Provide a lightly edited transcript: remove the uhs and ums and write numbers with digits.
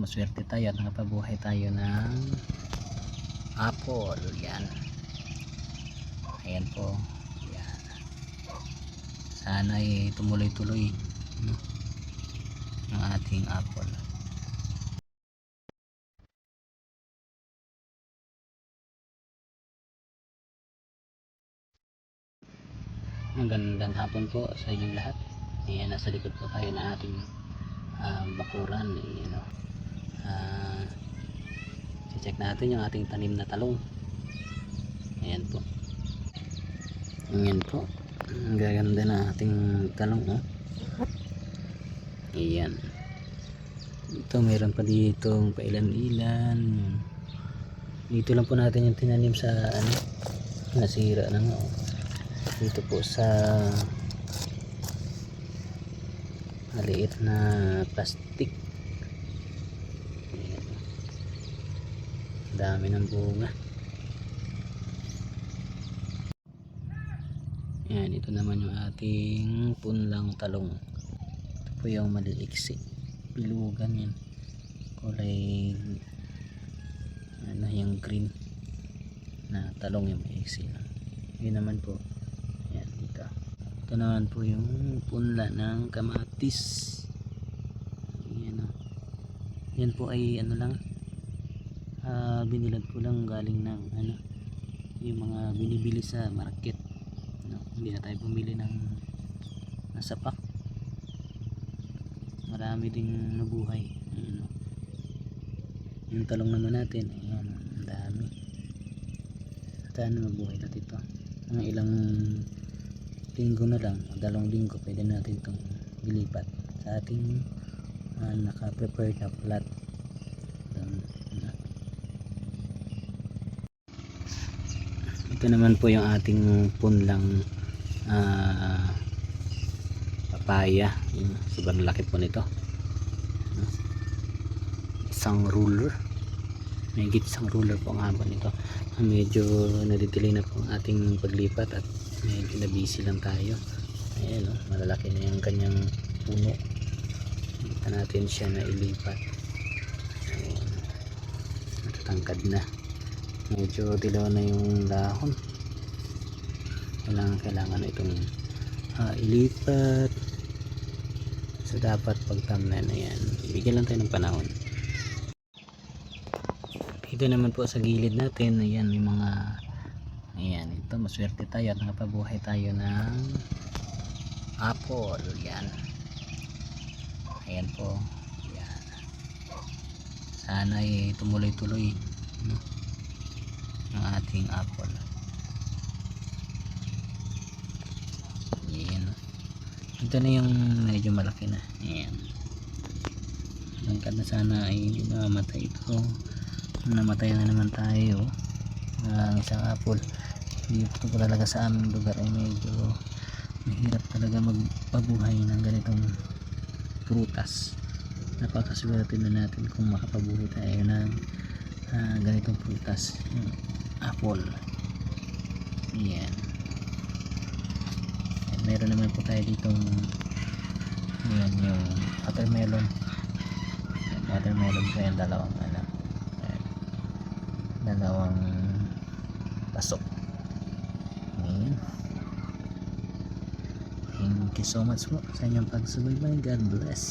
Maswerte tayo at nakapabuhay tayo ng apple. Yan, ayan po. Yan, sana ay tumuloy-tuloy, no, ang ating apple. Magandang hapon po sa inyong lahat. Ayan, nasa likod po tayo ng ating bakuran. Ayan, check natin yung ating tanim na talong. Ayan po. Ayan po. Ang gaganda na ating talong. Ayan. Ito, meron pa dito pailan-ilan. Dito lang po natin yung tinanim sa nasira na nga. Dito po sa maliit na plastic. Ayan. Dami ng bunga. Ayan, ito naman yung ating punlang talong. Ito po yung maliliksi, pilugan yan, kulay yung green na talong, yung maiksi lang. Yun naman po, yan dito. Ito naman po yung punla ng kamatis. Yan, yan po ay lang, binilad ko lang galing ng yung mga binibili sa market, hindi na tayo bumili ng nasa pack. Marami ding nabuhay. Yung talong naman natin, ayan, ang dami. Sana mabuhay natin ito. Mga ilang linggo na lang, 2 linggo, pwede natin itong dilipat sa ating naka-prepared na plat. Ito naman po yung ating punlang papaya. Sobrang laki po nito. Isang ruler, may isang ruler po ang haba nito. Medyo nadidelay na po ang ating paglipat at medyo na busy lang tayo. Ayan, malalaki na yung kanyang puno. Kita natin siya na ilipat. Ayan, natatangkad na, medyo dilaw na yung dahon. Kailangan na itong ilipat. So dapat pagtamnan na yan, bigyan lang tayo ng panahon. Ito naman po sa gilid natin, ayan, may mga, ayan, ito, maswerte tayo at nakapabuhay tayo ng apple. Yan, ayan po. Yan, sana ay tumuloy-tuloy, no, ang ating apple. Ayan, ito na yung medyo malaki na. Ayan, langkad na, sana ay hindi mamatay ito. Namatay na naman tayo ng isang apple. Dito po talaga sa aming lugar ay medyo mahirap talaga magpabuhay ng ganitong prutas. Napakaswerte na natin kung makapabuhay tayo ng ganitong prutas, yung apple. Ayan. At meron naman po tayo ditong ayan, yung watermelon. Watermelon po yan, dalawang pasok. Ayan. Thank you so much po sa inyong pagsubaybay. God bless.